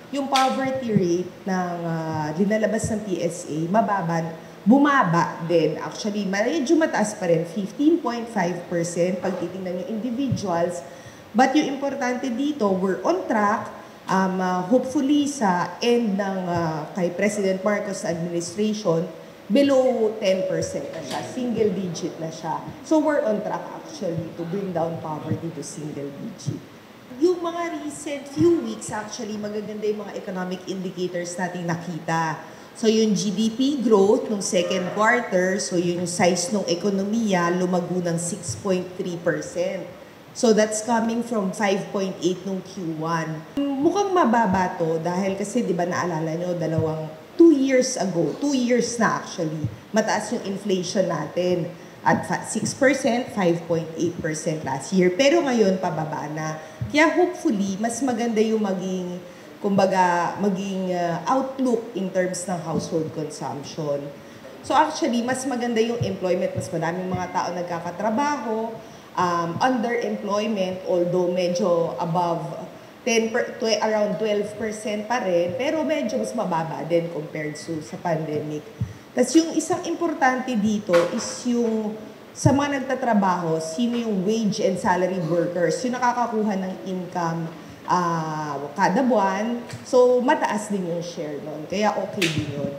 yung poverty rate ng linalabas ng PSA, bumaba din. Actually, medyo mataas pa rin, 15.5% pag titingnan yung individuals. But yung importante dito, we're on track. Hopefully sa end ng kay President Marcos administration, below 10% na siya, single digit na siya. So we're on track actually to bring down poverty to single digit. Yung mga recent few weeks, actually, magaganda yung mga economic indicators natin nakita. So yung GDP growth nung second quarter, so yung size ng ekonomiya, lumago ng 6.3%. So that's coming from 5.8 nung Q1. Mukhang mababa to dahil kasi di ba naalala nyo, 2 years ago, 2 years na actually, mataas yung inflation natin. At 6%, 5.8% last year. Pero ngayon, pababa na. Kaya hopefully, mas maganda yung maging outlook in terms ng household consumption. So actually, mas maganda yung employment. Mas madaming mga tao nagkakatrabaho. Underemployment, although medyo above around 12% pa rin, pero medyo mas mababa din compared sa pandemic. Tapos yung isang importante dito is yung sa mga nagtatrabaho, sino yung wage and salary workers, yung nakakakuha ng income kada buwan. So mataas din yung share nun, kaya okay din yun.